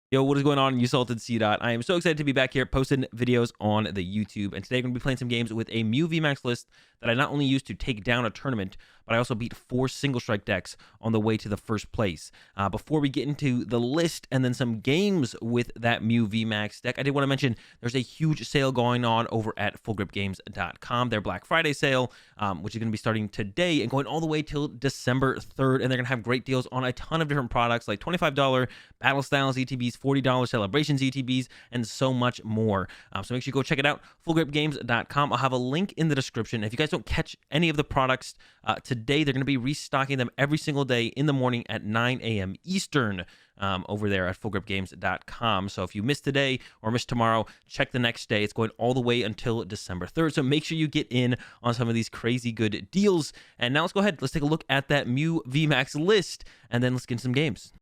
Yo, what is going on? You salted C dot. I am so excited to be back here posting videos on the YouTube. And today I'm going to be playing some games with a Mew VMAX list that I not only used to take down a tournament, but I also beat 4 single strike decks on the way to the first place. Before we get into the list and then some games with that Mew VMAX deck, I did want to mention there's a huge sale going on over at fullgripgames.com. Their Black Friday sale, which is going to be starting today and going all the way till December 3rd. And they're going to have great deals on a ton of different products like $25 Battle Styles ETBs, $40 Celebrations ETBs, and so much more. So make sure you go check it out, fullgripgames.com. I'll have a link in the description. If you guys don't catch any of the products today, they're going to be restocking them every single day in the morning at 9 a.m. Eastern over there at fullgripgames.com. So if you miss today or miss tomorrow, check the next day. It's going all the way until December 3rd. So make sure you get in on some of these crazy good deals. And now let's go ahead. Let's take a look at that Mew VMAX list, and then let's get into some games.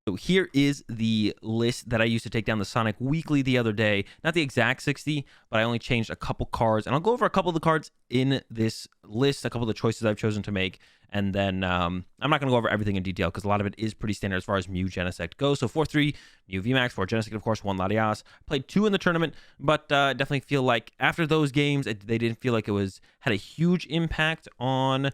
So here is the list that I used to take down the Sonic Weekly the other day. Not the exact 60, but I only changed a couple cards. And I'll go over a couple of the cards in this list, a couple of the choices I've chosen to make. And then I'm not going to go over everything in detail because a lot of it is pretty standard as far as Mew Genesect goes. So 4-3, Mew VMAX, 4 Genesect, of course, 1 Latias. Played 2 in the tournament, but definitely feel like after those games, they didn't feel like it had a huge impact on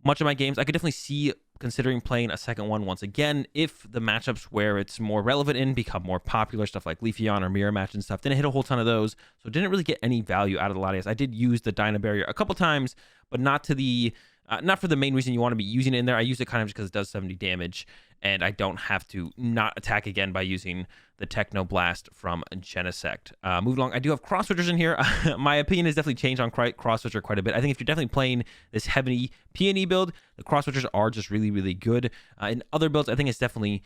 much of my games. I could definitely see considering playing a second one once again if the matchups where it's more relevant in become more popular, stuff like Leafeon or Mirror Match and stuff. Didn't hit a whole ton of those, so didn't really get any value out of the Latias. I did use the Dyna Barrier a couple times, but not to the not for the main reason you want to be using it in there. I use it kind of just because it does 70 damage, and I don't have to not attack again by using the Techno Blast from Genesect. Moving along, I do have Cross Switchers in here. My opinion has definitely changed on Cross Switcher quite a bit. I think if you're definitely playing this heavy Peony build, the Cross Switchers are just really, really good. In other builds, I think it's definitely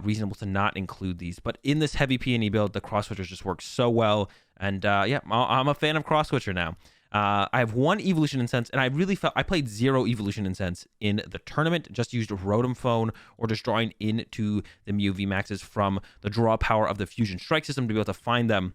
reasonable to not include these. But in this heavy Peony build, the Cross Switchers just work so well. And yeah, I'm a fan of Cross Switcher now. I have 1 Evolution Incense, and I really felt I played 0 Evolution Incense in the tournament. Just used Rotom Phone or just drawing into the Mew VMAXs from the draw power of the Fusion Strike system to be able to find them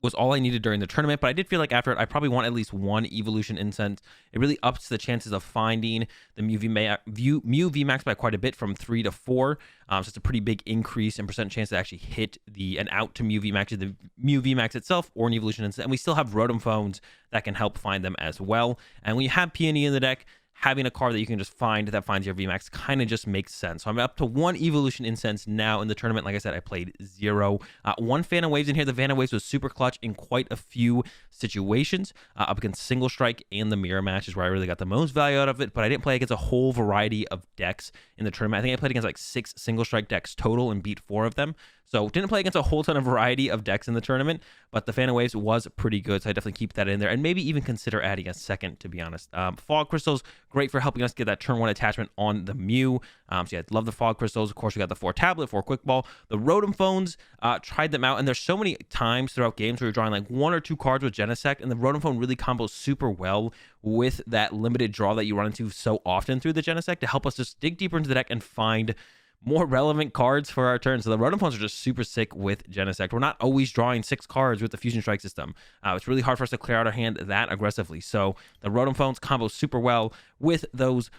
was all I needed during the tournament. But I did feel like after it, I probably want at least 1 Evolution Incense. It really ups the chances of finding the Mew VMAX by quite a bit, from 3 to 4. So it's a pretty big increase in percent chance to actually hit an out to Mew VMAX, the Mew VMAX itself, or an Evolution Incense. And we still have Rotom Phones that can help find them as well. And when you have Peony in the deck, having a card that you can just find that finds your VMAX kind of just makes sense. So I'm up to 1 Evolution Incense now in the tournament. Like I said, I played 0. 1 Phantom Waves in here. The Phantom Waves was super clutch in quite a few situations. Up against Single Strike and the Mirror Match is where I really got the most value out of it. But I didn't play against a whole variety of decks in the tournament. I think I played against like 6 Single Strike decks total and beat 4 of them. So didn't play against a whole ton of variety of decks in the tournament, but the Phantom Waves was pretty good, so I definitely keep that in there, and maybe even consider adding a second, to be honest. Fog Crystals, great for helping us get that turn 1 attachment on the Mew. So yeah, love the Fog Crystals. Of course, we got the 4 Tablet, 4 Quick Ball. The Rotom Phones, tried them out, and there's so many times throughout games where you're drawing like 1 or 2 cards with Genesect, and the Rotom Phone really combos super well with that limited draw that you run into so often through the Genesect to help us just dig deeper into the deck and find more relevant cards for our turn. So the Rotom Phones are just super sick with Genesect. We're not always drawing 6 cards with the Fusion Strike system. It's really hard for us to clear out our hand that aggressively. So the Rotom Phones combo super well with those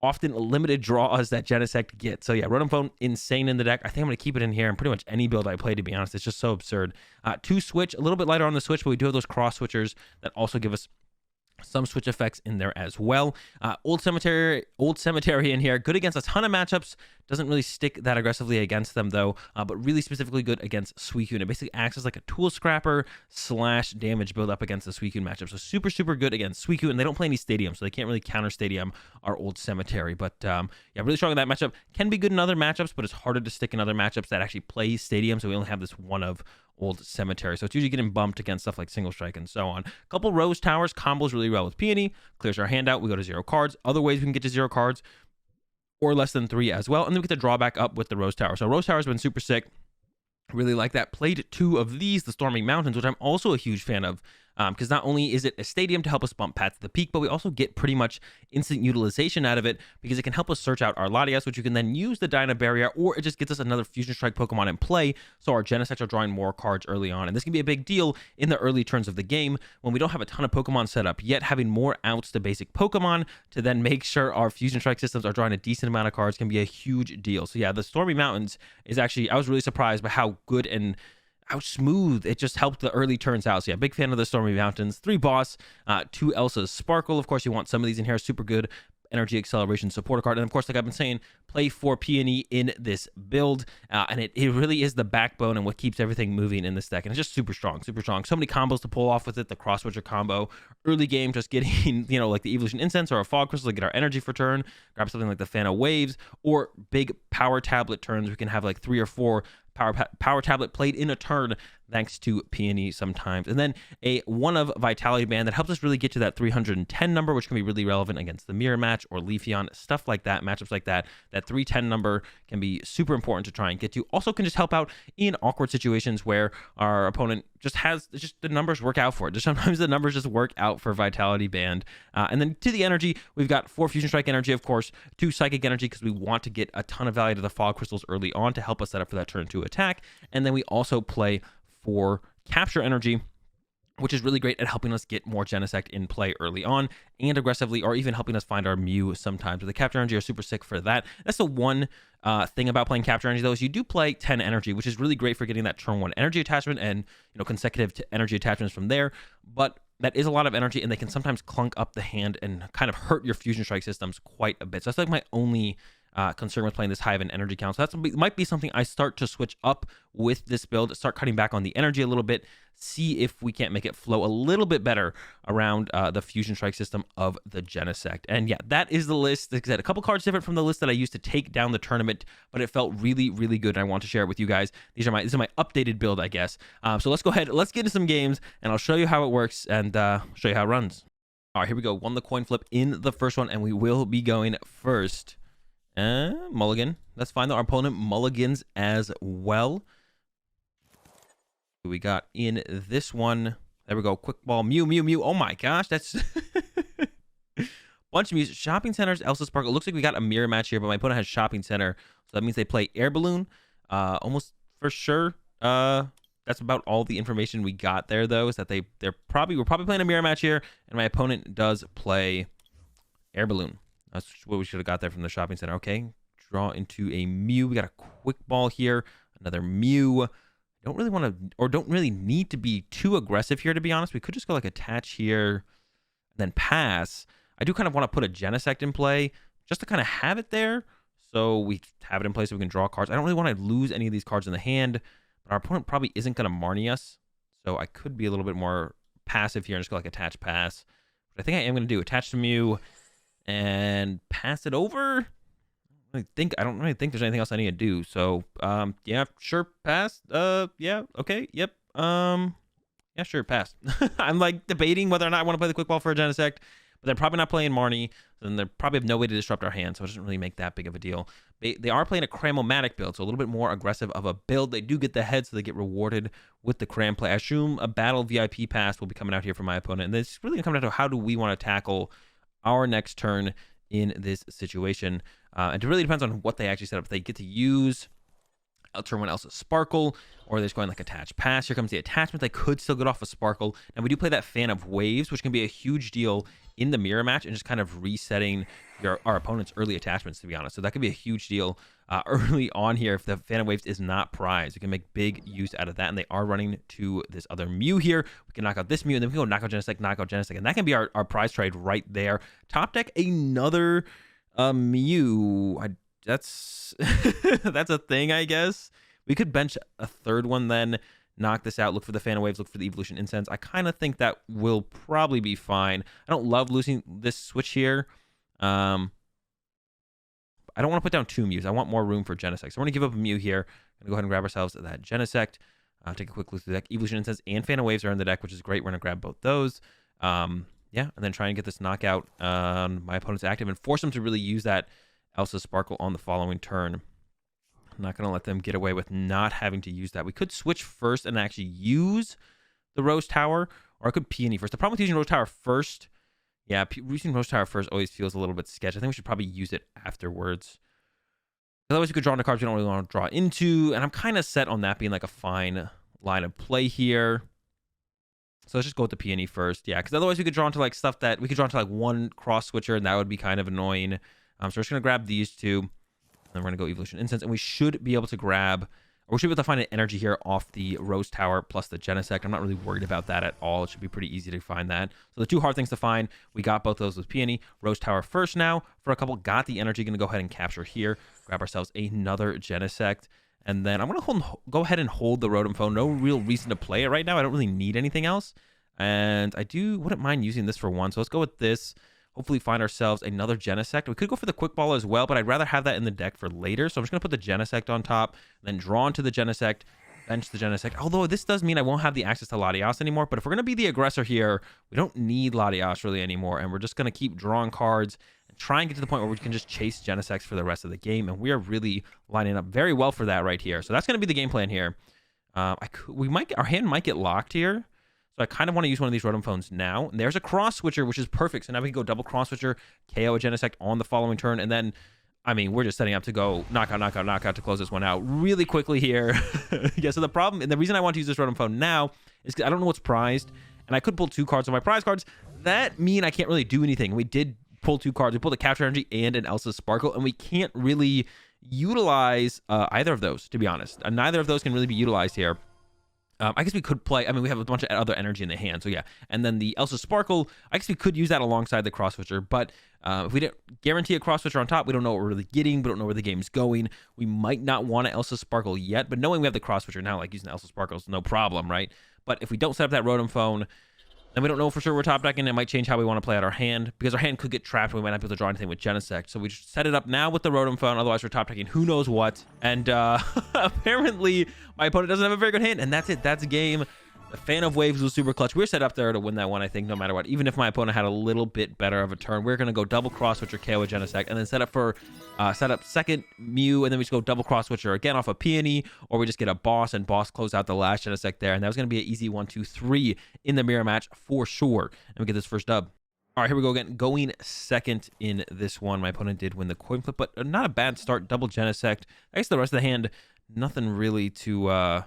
often limited draws that Genesect gets. So yeah, Rotom Phone, insane in the deck. I think I'm going to keep it in here in pretty much any build I play, to be honest. It's just so absurd. 2 Switch, a little bit lighter on the Switch, but we do have those Cross Switchers that also give us some switch effects in there as well. Old Cemetery in here, good against a ton of matchups. Doesn't really stick that aggressively against them though, but really specifically good against Suicune. It basically acts as like a tool scrapper / damage build up against the Suicune matchup. So super, super good against Suicune, and they don't play any Stadium, so they can't really counter Stadium our Old Cemetery. But yeah, really strong in that matchup. Can be good in other matchups, but it's harder to stick in other matchups that actually play Stadium, so we only have this one of Old Cemetery. So it's usually getting bumped against stuff like Single Strike and so on. A couple Rose Towers combos really well with Peony. Clears our hand out. We go to 0 cards. Other ways we can get to 0 cards, or less than 3 as well. And then we get the drawback up with the Rose Tower. So Rose Tower has been super sick. Really like that. Played 2 of these, the Storming Mountains, which I'm also a huge fan of. because not only is it a stadium to help us bump Pat to the peak, but we also get pretty much instant utilization out of it because it can help us search out our Latias, which you can then use the Dyna Barrier, or it just gets us another Fusion Strike Pokemon in play, so our Genesects are drawing more cards early on. And this can be a big deal in the early turns of the game when we don't have a ton of Pokemon set up yet. Having more outs to basic Pokemon to then make sure our Fusion Strike systems are drawing a decent amount of cards can be a huge deal. So yeah, the Stormy Mountains is actually, I was really surprised by how good and how smooth it just helped the early turns out. So yeah, big fan of the Stormy Mountains. 3 Boss, 2 Elsa's Sparkle. Of course, you want some of these in here. Super good energy acceleration supporter card. And of course, like I've been saying, play 4 Peony in this build. And it really is the backbone and what keeps everything moving in this deck. And it's just super strong, super strong. So many combos to pull off with it. The Cross Switcher combo. Early game, just getting, you know, like the Evolution Incense or a Fog Crystal to get our energy for turn. Grab something like the Fan of Waves or big Power Tablet turns. We can have like 3 or 4 Power Tablet played in a turn thanks to Peony sometimes. And then a 1 of Vitality Band that helps us really get to that 310 number, which can be really relevant against the Mirror Match or Leafeon, stuff like that, matchups like that. That 310 number can be super important to try and get to. Also can just help out in awkward situations where our opponent just has, just the numbers work out for it. Just sometimes the numbers just work out for Vitality Band. And then to the energy, we've got 4 Fusion Strike energy, of course, 2 Psychic energy because we want to get a ton of value to the Fog Crystals early on to help us set up for that turn 2 attack. And then we also play for Capture energy, which is really great at helping us get more Genesect in play early on and aggressively, or even helping us find our Mew sometimes. But the Capture energy are super sick for that. That's the one thing about playing Capture energy, though, is you do play 10 energy, which is really great for getting that turn 1 energy attachment and, you know, consecutive energy attachments from there. But that is a lot of energy, and they can sometimes clunk up the hand and kind of hurt your Fusion Strike systems quite a bit. So that's like my only concern with playing this high of an energy count. So that might be something I start to switch up with this build, start cutting back on the energy a little bit, see if we can't make it flow a little bit better around the Fusion Strike system of the Genesect. And yeah, that is the list. Like I said, a couple cards different from the list that I used to take down the tournament, but it felt really, really good, and I want to share it with you guys. This is my updated build, I guess. So let's go ahead, let's get into some games, and I'll show you how it works and show you how it runs. All right, here we go. Won the coin flip in the first one, and we will be going first. Mulligan. That's fine, though. Our opponent mulligans as well. We got in this one. There we go. Quick ball. Mew, Mew, Mew. Oh my gosh, that's bunch of Mews. Shopping Center's Elsa Sparkle. It looks like we got a mirror match here, but my opponent has Shopping Center, so that means they play Air Balloon. Almost for sure. That's about all the information we got there, though, is that we're probably playing a mirror match here, and my opponent does play Air Balloon. That's what we should have got there from the Shopping Center. Okay, draw into a Mew. We got a quick ball here. Another Mew. Don't really want to, or don't really need to be too aggressive here, to be honest. We could just go like attach here and then pass. I do kind of want to put a Genesect in play just to kind of have it there. So we have it in place so we can draw cards. I don't really want to lose any of these cards in the hand, but our opponent probably isn't going to Marnie us. So I could be a little bit more passive here and just go like attach pass. But I think I am going to do attach to Mew and pass it over. I don't really think there's anything else I need to do. So yeah, sure, pass. Yeah, okay, yep. Yeah, sure, pass. I'm like debating whether or not I want to play the quick ball for a Genesect, but they're probably not playing Marnie, and they probably have no way to disrupt our hand, so it doesn't really make that big of a deal. They are playing a Cramomatic build, so a little bit more aggressive of a build. They do get the head, so they get rewarded with the Cram play. I assume a Battle VIP pass will be coming out here for my opponent, and it's really coming down to how do we want to tackle our next turn in this situation. And it really depends on what they actually set up. If they get to use turn 1 Elsa's Sparkle, or they're just going like attach pass. Here comes the attachment. They could still get off a Sparkle. And we do play that Fan of Waves, which can be a huge deal in the mirror match and just kind of resetting our opponent's early attachments, to be honest. So that could be a huge deal early on here if the Fan of Waves is not prized. We can make big use out of that, and they are running to this other Mew here. We can knock out this Mew, and then we can go knock out Genesect, and that can be our prize trade right there. Top deck another Mew. That's that's a thing, I guess. We could bench a third one then, knock this out, look for the Fan of Waves, look for the Evolution Incense. I kind of think that will probably be fine. I don't love losing this switch here. I don't want to put down 2 Mews. I want more room for Genesect. So we're going to give up a Mew here. Going to go ahead and grab ourselves that Genesect. Take a quick look through the deck. Evolution Incense and Fan of Waves are in the deck, which is great. We're going to grab both those. Yeah, and then try and get this knockout on my opponent's active and force them to really use that Elsa Sparkle on the following turn. I'm not going to let them get away with not having to use that. We could switch first and actually use the Rose Tower, Or I could Peony first. The problem with using Rose Tower first, yeah, using Rose Tower first always feels a little bit sketchy. I think we should probably use it afterwards. Otherwise, we could draw into cards we don't really want to draw into. And I'm kind of set on that being like a fine line of play here. So let's just go with the Peony first. Yeah, because otherwise we could draw into like stuff that we could draw into like one cross switcher, and that would be kind of annoying. So we're just going to grab these two. And then we're going to go Evolution Incense. And we should be able to grab, or we should be able to find an energy here off the Rose Tower plus the Genesect. I'm not really worried about that at all. It should be pretty easy to find that. So the two hard things to find, we got both those with Peony. Rose Tower first now for a couple. Got the energy. Going to go ahead and capture here. Grab ourselves another Genesect. And then I'm going to go ahead and hold the Rotom Phone. No real reason to play it right now. I don't really need anything else. And I wouldn't mind using this for one. So let's go with this. Hopefully find ourselves another Genesect. We could go for the Quick Ball as well, but I'd rather have that in the deck for later. So I'm just going to put the Genesect on top, then draw into the Genesect, bench the Genesect. Although this does mean I won't have the access to Latias anymore. But if we're going to be the aggressor here, we don't need Latias really anymore. And we're just going to keep drawing cards and try and get to the point where we can just chase Genesects for the rest of the game. And we are really lining up very well for that right here. So that's going to be the game plan here. Our hand might get locked here. So I kind of want to use one of these Rotom Phones now. And there's a cross switcher, which is perfect. So now we can go double cross switcher, KO a Genesect on the following turn. And then, I mean, we're just setting up to go knockout, knockout, knockout to close this one out really quickly here. Yeah, so the problem, and the reason I want to use this Rotom Phone now is because I don't know what's prized. And I could pull two cards on my prize cards. That mean I can't really do anything. We did pull two cards. We pulled a Capture Energy and an Elsa Sparkle. And we can't really utilize either of those, to be honest. Neither of those can really be utilized here. I guess we could play, I mean, we have a bunch of other energy in the hand, so yeah. And then the Elsa Sparkle, I guess we could use that alongside the Cross Switcher, but if we didn't guarantee a Cross Switcher on top, we don't know what we're really getting, we don't know where the game's going. We might not want an Elsa Sparkle yet, but knowing we have the Cross Switcher now, like using the Elsa Sparkle is no problem, right? But if we don't set up that Rotom Phone, then we don't know for sure we're top decking. It might change how we want to play out our hand, because our hand could get trapped and we might not be able to draw anything with Genesect. So we just set it up now with the Rotom Phone, otherwise we're top decking who knows what. And apparently my opponent doesn't have a very good hand, and that's it. That's a game. The Fan of Waves was super clutch. We're set up there to win that one, I think, no matter what. Even if my opponent had a little bit better of a turn, we're going to go double cross switcher, KO a Genesect, and then set up second Mew, and then we just go double cross switcher again off a Peony, or we just get a Boss, and Boss close out the last Genesect there. And that was going to be an easy 1-2-3 in the mirror match for sure. And we get this first dub. All right, here we go again. Going second in this one. My opponent did win the coin flip, but not a bad start. Double Genesect. I guess the rest of the hand, nothing really to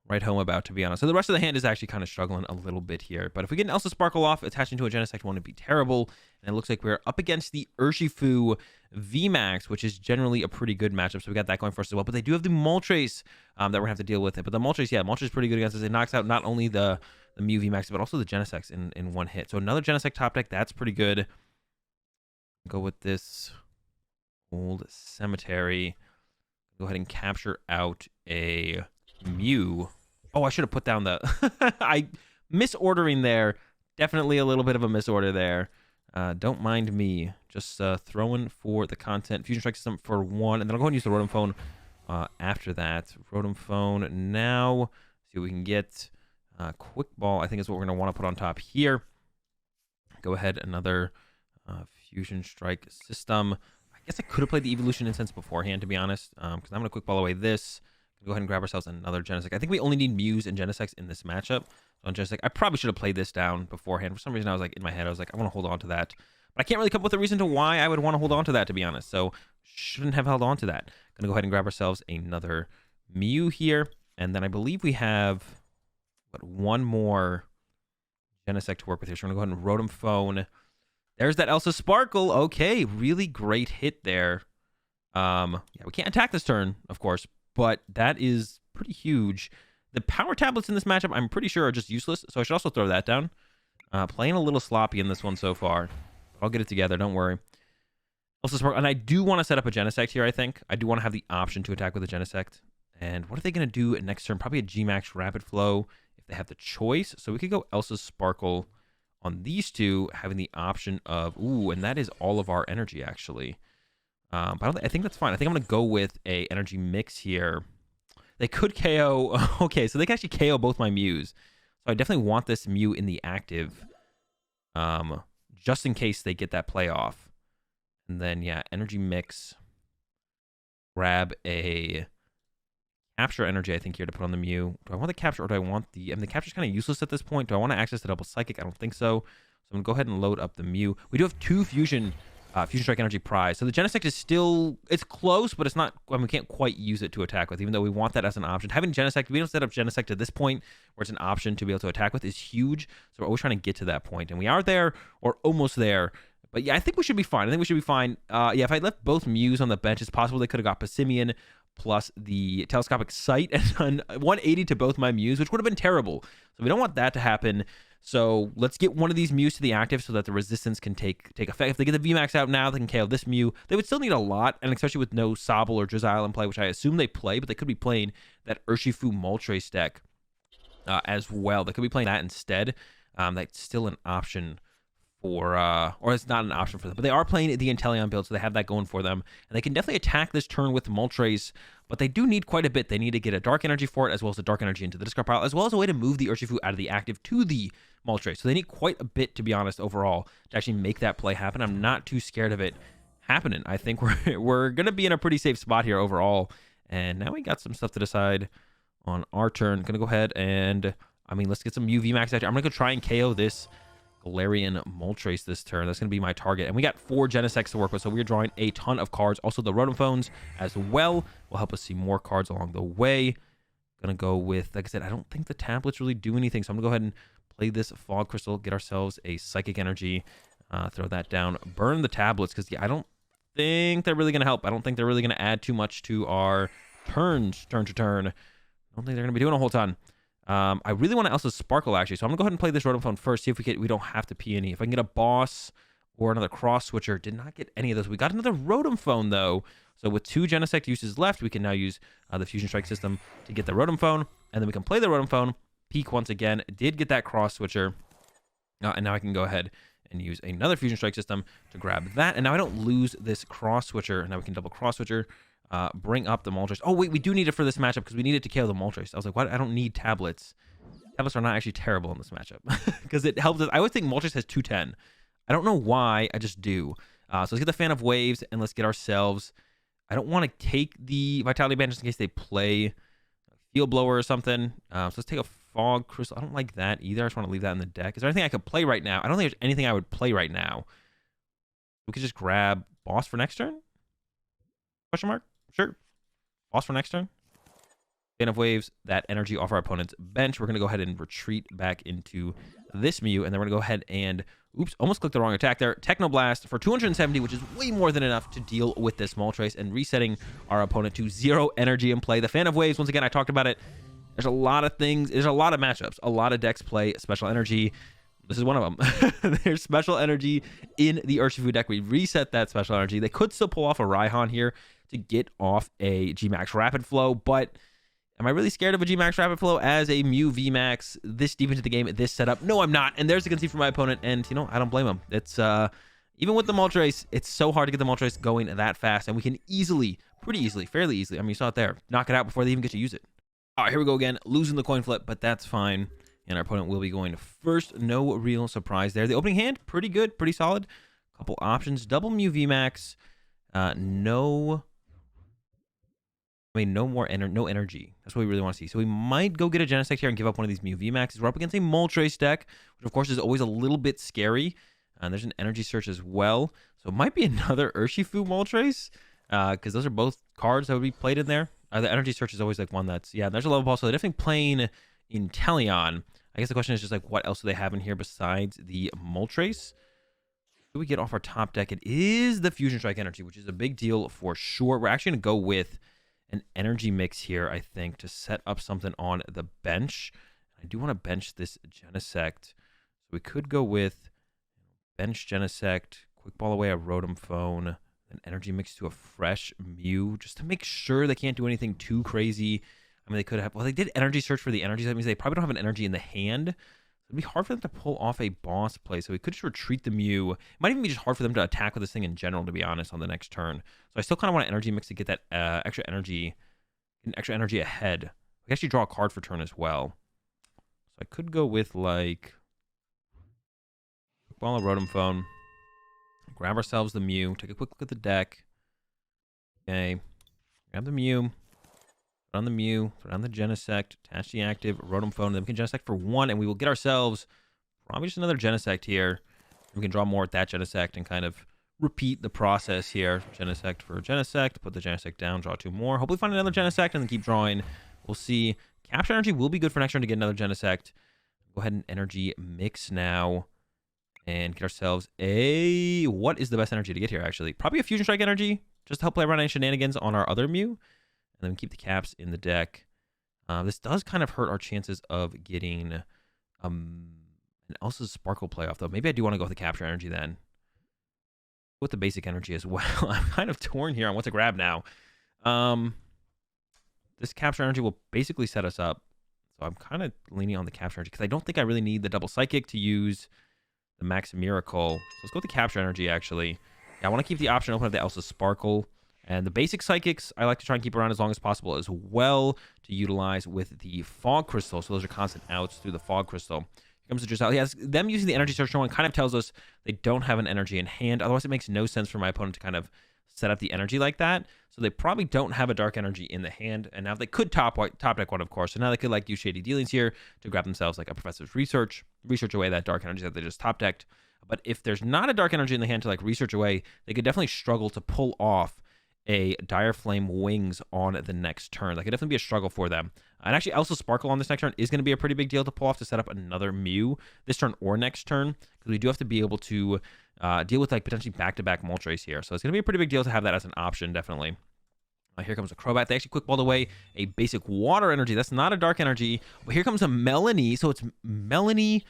write home about, to be honest. So the rest of the hand is actually kind of struggling a little bit here. But if we get an Elsa Sparkle off, attaching to a Genesect won't be terrible. And it looks like we're up against the Urshifu VMAX, which is generally a pretty good matchup. So we got that going for us as well. But they do have the Moltres that we're going to have to deal with it. But the Moltres, yeah, Moltres is pretty good against us. It knocks out not only the Mew VMAX, but also the Genesects in one hit. So another Genesect top deck, that's pretty good. Go with this old cemetery. Go ahead and capture out a Mew. Oh, I should have put down the... misordering there. Definitely a little bit of a misorder there. Don't mind me. Just throwing for the content. Fusion Strike System for one. And then I'll go ahead and use the Rotom Phone after that. Rotom Phone now. See what we can get. Quick Ball, I think, is what we're going to want to put on top here. Go ahead, another Fusion Strike System. I guess I could have played the Evolution Incense beforehand, to be honest, because I'm going to Quick Ball away this. Go ahead and grab ourselves another Genesect. I think we only need Mews and Genesects in this matchup. So on Genesect, I probably should have played this down beforehand. For some reason, I was like, in my head, I was like, I want to hold on to that. But I can't really come up with a reason to why I would want to hold on to that, to be honest. So shouldn't have held on to that. Going to go ahead and grab ourselves another Mew here. And then I believe we have one more Genesect to work with here. So we're going to go ahead and Rotom Phone. There's that Elsa Sparkle. Okay, really great hit there. Yeah, we can't attack this turn, of course, but that is pretty huge. The power tablets in this matchup, I'm pretty sure, are just useless, so I should also throw that down. Playing a little sloppy in this one so far. I'll get it together, don't worry. Elsa Sparkle, and I do want to set up a Genesect here, I think. I do want to have the option to attack with a Genesect. And what are they going to do next turn? Probably a G-Max Rapid Flow if they have the choice. So we could go Elsa Sparkle on these two, having the option of... Ooh, and that is all of our energy, actually. But I think that's fine. I think I'm going to go with a energy mix here. They could KO... Okay, so they can actually KO both my Mews. So I definitely want this Mew in the active. Just in case they get that play off. And then, yeah, energy mix. Grab a... capture energy, I think, here to put on the Mew. Do I want the capture or do I want the... I mean, the capture's kind of useless at this point. Do I want to access the double psychic? I don't think so. So I'm going to go ahead and load up the Mew. We do have 2 Fusion Strike Energy prize. So the Genesect is still... It's close, but it's not... I mean, we can't quite use it to attack with, even though we want that as an option. Having Genesect, we don't set up Genesect at this point, where it's an option to be able to attack with, is huge. So we're always trying to get to that point. And we are there, or almost there. But yeah, I think we should be fine. I think we should be fine. Yeah, if I left both Mews on the bench, it's possible they could have got Passimian plus the Telescopic Sight and done 180 to both my Mews, which would have been terrible. So we don't want that to happen. So let's get one of these Mews to the active so that the resistance can take effect. If they get the VMAX out now, they can KO this Mew. They would still need a lot, and especially with no Sobble or Drizzile in play, which I assume they play, but they could be playing that Urshifu Moltres deck as well. They could be playing that instead. That's still an option for, or it's not an option for them, but they are playing the Inteleon build, so they have that going for them, and they can definitely attack this turn with Moltres, but they do need quite a bit. They need to get a Dark Energy for it, as well as a Dark Energy into the discard pile, as well as a way to move the Urshifu out of the active to the Moltres. So they need quite a bit, to be honest, overall, to actually make that play happen. I'm not too scared of it happening. I think we're going to be in a pretty safe spot here overall, and now we got some stuff to decide on our turn. Going to go ahead and, I mean, let's get some Mew VMAX out here. I'm going to go try and KO this Galarian Moltres this turn. That's going to be my target. And we got 4 Genesects to work with, so we're drawing a ton of cards. Also, the Rotom Phones as well will help us see more cards along the way. Going to go with, like I said, I don't think the tablets really do anything, so I'm going to go ahead and play this Fog Crystal, get ourselves a Psychic Energy, throw that down, burn the tablets, because yeah, I don't think they're really going to help. I don't think they're really going to add too much to our turn to turn. I don't think they're going to be doing a whole ton. I really want to also Sparkle, actually, so I'm going to go ahead and play this Rotom Phone first, see if we don't have to P any. If I can get a Boss or another Cross Switcher, did not get any of those. We got another Rotom Phone, though, so with 2 Genesect uses left, we can now use the Fusion Strike system to get the Rotom Phone, and then we can play the Rotom Phone, peek once again, did get that Cross Switcher, and now I can go ahead and use another Fusion Strike system to grab that, and now I don't lose this Cross Switcher. Now we can double Cross Switcher, bring up the Moltres. Oh, wait, we do need it for this matchup because we need it to KO the Moltres. I was like, what? I don't need tablets. Tablets are not actually terrible in this matchup because it helps us. I always think Moltres has 210. I don't know why, I just do. So let's get the Fan of Waves and let's get ourselves... I don't want to take the Vitality Band just in case they play Field Blower or something. So let's take a Fog Crystal. I don't like that either. I just want to leave that in the deck. Is there anything I could play right now? I don't think there's anything I would play right now. We could just grab Boss for next turn? Question mark? Sure. Boss for next turn. Fan of Waves, that energy off our opponent's bench. We're going to go ahead and retreat back into this Mew, and then we're going to go ahead and, oops, almost clicked the wrong attack there. Technoblast for 270, which is way more than enough to deal with this Moltres, and resetting our opponent to 0 energy in play. The Fan of Waves, once again, I talked about it. There's a lot of things. There's a lot of matchups. A lot of decks play Special Energy. This is one of them. There's Special Energy in the Urshifu deck. We reset that Special Energy. They could still pull off a Raihan here to get off a G-Max Rapid Flow, but am I really scared of a G-Max Rapid Flow as a Mew VMAX this deep into the game, this setup? No, I'm not. And there's the conceit for my opponent, and, you know, I don't blame him. It's, even with the Moltres, it's so hard to get the Moltres going that fast, and we can easily, pretty easily, fairly easily, I mean, you saw it there, knock it out before they even get to use it. All right, here we go again, losing the coin flip, but that's fine. And our opponent will be going first. No real surprise there. The opening hand, pretty good, pretty solid. Couple options. Double Mew VMAX. No more no energy. That's what we really want to see. So we might go get a Genesect here and give up one of these Mew VMAXs. We're up against a Moltres deck, which of course is always a little bit scary. And there's an Energy Search as well. So it might be another Urshifu Moltres, because those are both cards that would be played in there. The Energy Search is always like one that's, yeah, there's a level ball. So they're definitely playing Inteleon. I guess the question is just like, what else do they have in here besides the Moltres? Do we get off our top deck? It is the Fusion Strike Energy, which is a big deal for sure. We're actually going to go with an energy mix here, I think, to set up something on the bench. I do want to bench this Genesect. So we could go with bench Genesect, quick ball away a Rotom Phone, an energy mix to a fresh Mew, just to make sure they can't do anything too crazy. I mean, they could have, well, they did Energy Search for the energy. That means they probably don't have an energy in the hand. It'd be hard for them to pull off a boss play, so we could just retreat the Mew. It might even be just hard for them to attack with this thing in general, to be honest, on the next turn. So I still kind of want an energy mix to get that extra energy ahead. We can actually draw a card for turn as well. So I could go with, like, ball a Rotom Phone, grab ourselves the Mew, take a quick look at the deck. Okay, grab the Mew, Put on the Mew, put on the Genesect, attach the active, Rotom Phone, then we can Genesect for 1, and we will get ourselves probably just another Genesect here. We can draw more with that Genesect and kind of repeat the process here. Genesect for Genesect, put the Genesect down, draw 2 more. Hopefully find another Genesect and then keep drawing. We'll see. Capture Energy will be good for next turn to get another Genesect. Go ahead and Energy Mix now and get ourselves a... What is the best energy to get here, actually? Probably a Fusion Strike energy, just to help play around any shenanigans on our other Mew. And then keep the caps in the deck. This does kind of hurt our chances of getting an Elsa's Sparkle playoff, though. Maybe I do want to go with the Capture Energy then. With the basic energy as well. I'm kind of torn here on what to grab now. This Capture Energy will basically set us up. So I'm kind of leaning on the Capture Energy because I don't think I really need the double Psychic to use the Max Miracle. So let's go with the Capture Energy, actually. Yeah, I want to keep the option open of the Elsa Sparkle. And the basic Psychics, I like to try and keep around as long as possible as well to utilize with the Fog Crystal. So those are constant outs through the Fog Crystal. Here comes the Drizzle. Yes, them using the Energy Search one kind of tells us they don't have an energy in hand. Otherwise, it makes no sense for my opponent to kind of set up the energy like that. So they probably don't have a Dark Energy in the hand. And now they could top deck one, of course. So now they could like use Shady Dealings here to grab themselves like a Professor's Research away that Dark Energy that they just top decked. But if there's not a Dark Energy in the hand to like research away, they could definitely struggle to pull off a Dire Flame Wings on the next turn. That could definitely be a struggle for them. And actually, Elsa Sparkle on this next turn is going to be a pretty big deal to pull off to set up another Mew this turn or next turn, because we do have to be able to deal with like potentially back-to-back Moltres here. So it's going to be a pretty big deal to have that as an option, definitely. Here comes a Crobat. They actually quick balled away a basic Water Energy. That's not a Dark Energy. But here comes a Melanie. So it's Melanie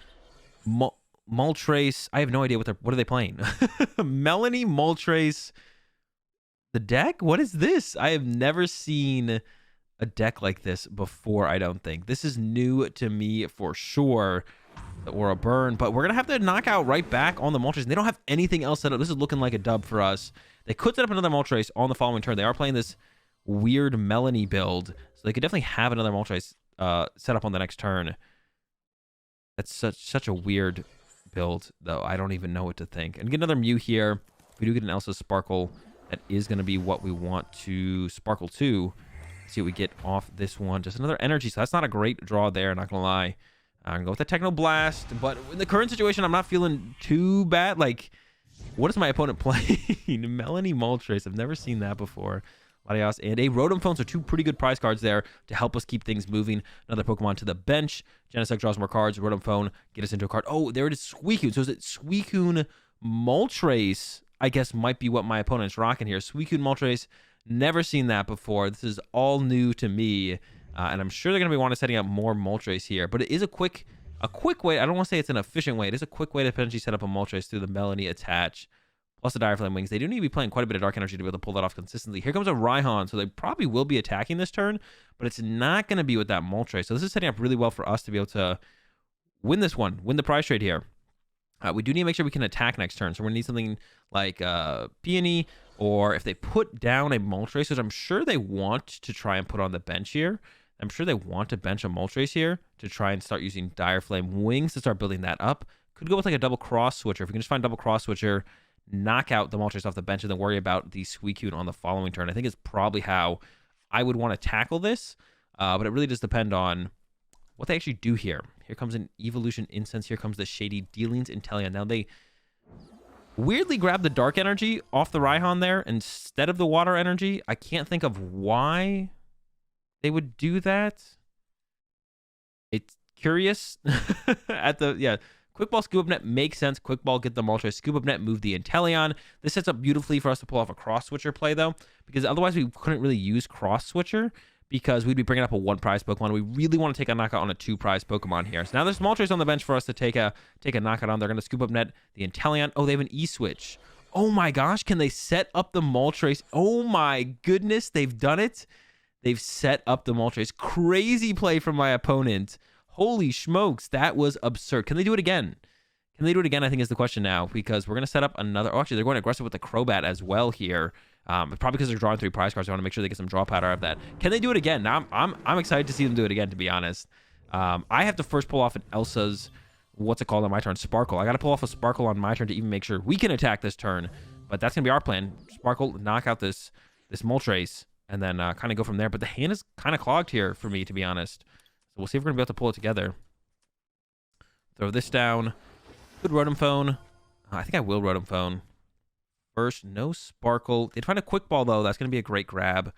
Moltres. I have no idea what are they playing. Melanie Moltres. The deck? What is this? I have never seen a deck like this before, I don't think. This is new to me for sure. Or a burn, but we're going to have to knock out right back on the Moltres. They don't have anything else set up. This is looking like a dub for us. They could set up another Moltres on the following turn. They are playing this weird Melanie build, so they could definitely have another Moltres set up on the next turn. That's such a weird build, though. I don't even know what to think. And get another Mew here. If we do get an Elsa Sparkle, that is going to be what we want to Sparkle to. See what we get off this one. Just another energy. So that's not a great draw there, not going to lie. I'm going to go with the Techno Blast. But in the current situation, I'm not feeling too bad. Like, what is my opponent playing? Melanie Moltres. I've never seen that before. Latias and a Rotom Phone. So 2 pretty good prize cards there to help us keep things moving. Another Pokemon to the bench. Genesect draws more cards. Rotom Phone get us into a card. Oh, there it is. Suicune. So is it Suicune Moltres? I guess might be what my opponent's rocking here. Suicune Moltres, never seen that before. This is all new to me, and I'm sure they're going to be wanting to setting up more Moltres here. But it is a quick way. I don't want to say it's an efficient way. It is a quick way to potentially set up a Moltres through the Melanie attach, plus the Dire Flame Wings. They do need to be playing quite a bit of Dark Energy to be able to pull that off consistently. Here comes a Raihan, so they probably will be attacking this turn, but it's not going to be with that Moltres. So this is setting up really well for us to be able to win this one, win the prize trade here. We do need to make sure we can attack next turn. So we're going to need something like Peony, or if they put down a Moltres, which I'm sure they want to try and put on the bench here. I'm sure they want to bench a Moltres here to try and start using Dire Flame Wings to start building that up. Could go with like a double cross switcher. If we can just find double cross switcher, knock out the Moltres off the bench, and then worry about the Suicune on the following turn. I think it's probably how I would want to tackle this, but it really does depend on what they actually do here. Here comes an Evolution Incense. Here comes the Shady Dealings Inteleon. Now they weirdly grab the Dark Energy off the Raihan there instead of the Water Energy. I can't think of why they would do that. It's curious. Quick Ball Scoop Up Net makes sense. Quick Ball get the Moltres. Scoop Up Net move the Inteleon. This sets up beautifully for us to pull off a Cross Switcher play, though, because otherwise we couldn't really use Cross Switcher, because we'd be bringing up a 1-prize Pokemon. We really want to take a knockout on a 2-prize Pokemon here. So now there's Moltres on the bench for us to take a knockout on. They're going to Scoop Up Net the Inteleon. Oh, they have an E-Switch. Oh my gosh, can they set up the Moltres? Oh my goodness, they've done it. They've set up the Moltres. Crazy play from my opponent. Holy smokes, that was absurd. Can they do it again? Can they do it again, I think, is the question now, because we're going to set up another... Oh, actually, they're going aggressive with the Crobat as well here. Probably because they're drawing 3 prize cards. They want to make sure they get some draw powder out of that. Can they do it again? Now, I'm excited to see them do it again, to be honest. I have to first pull off an Elsa's, what's it called on my turn? Sparkle. I got to pull off a Sparkle on my turn to even make sure we can attack this turn. But that's going to be our plan. Sparkle, knock out this Moltres, and then kind of go from there. But the hand is kind of clogged here for me, to be honest. So we'll see if we're going to be able to pull it together. Throw this down. Good Rotom Phone. I think I will Rotom Phone. First, no Sparkle. Did find a Quick Ball, though. That's going to be a great grab.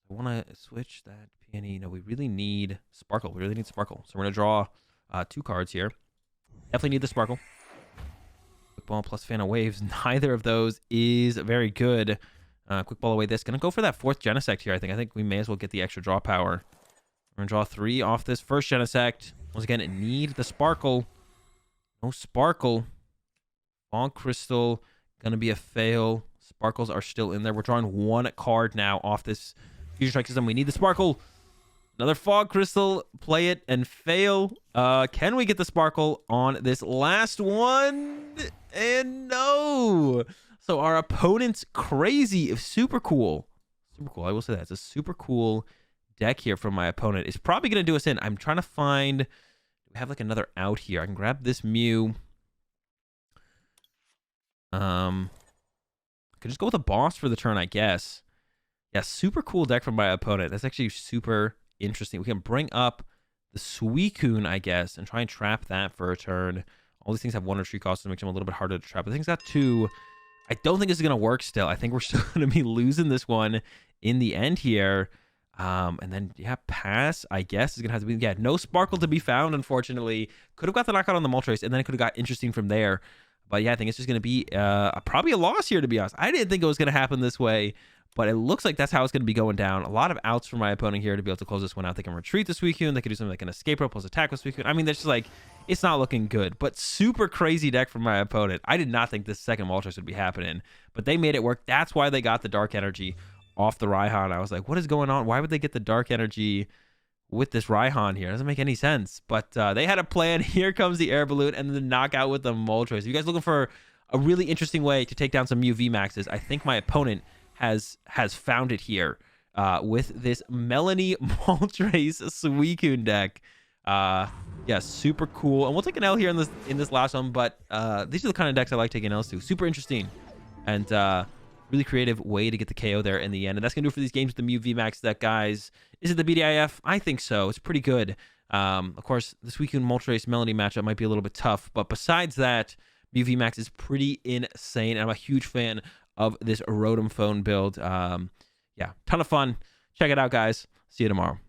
I want to switch that Peony. No, we really need Sparkle. We really need Sparkle. So we're going to draw 2 cards here. Definitely need the Sparkle. Quick Ball plus Fan of Waves. Neither of those is very good. Quick Ball away this. Going to go for that 4th Genesect here, I think. I think we may as well get the extra draw power. We're going to draw 3 off this first Genesect. Once again, need the Sparkle. No Sparkle. Fog Crystal. Going to be a fail. Sparkles are still in there. We're drawing 1 card now off this Future Strike system. We need the Sparkle. Another Fog Crystal. Play it and fail. Can we get the Sparkle on this last one? And no. So our opponent's crazy. Super cool. Super cool. I will say that. It's a super cool deck here from my opponent. It's probably going to do us in. I'm trying to find... We have like another out here. I can grab this Mew. Could just go with a boss for the turn, I guess. Yeah, super cool deck from my opponent. That's actually super interesting. We can bring up the Suicune, I guess, and try and trap that for a turn. All these things have 1 retreat costs, so it makes them a little bit harder to trap. But the thing's got 2. I don't think this is going to work still. I think we're still going to be losing this one in the end here. And then, yeah, pass, I guess, is going to have to be... Yeah, no Sparkle to be found, unfortunately. Could have got the knockout on the Moltres, and then it could have got interesting from there. But yeah, I think it's just going to be probably a loss here, to be honest. I didn't think it was going to happen this way, but it looks like that's how it's going to be going down. A lot of outs for my opponent here to be able to close this one out. They can retreat the Suicune. They can do something like an escape rope plus attack with Suicune. I mean, that's just like, it's not looking good, but super crazy deck from my opponent. I did not think this second Moltres would be happening, but they made it work. That's why they got the Dark Energy off the Raihan. I was like, what is going on? Why would they get the Dark Energy with this Raihan here? It doesn't make any sense, but they had a plan. Here comes the Air Balloon and the knockout with the Moltres. If you guys looking for a really interesting way to take down some Mew VMAXs, I think my opponent has found it here with this Melanie Moltres Suicune deck. Yeah, super cool. And we'll take an L here in this last one, but these are the kind of decks I like taking L's to. Super interesting and really creative way to get the KO there in the end. And that's gonna do it for these games with the Mew VMAX deck, guys. Is it the BDIF? I think so. It's pretty good. Of course, the Suicune Moltres Melanie matchup might be a little bit tough, but besides that, Mew VMAX is pretty insane, and I'm a huge fan of this Rotom Phone build. Yeah, ton of fun. Check it out, guys. See you tomorrow.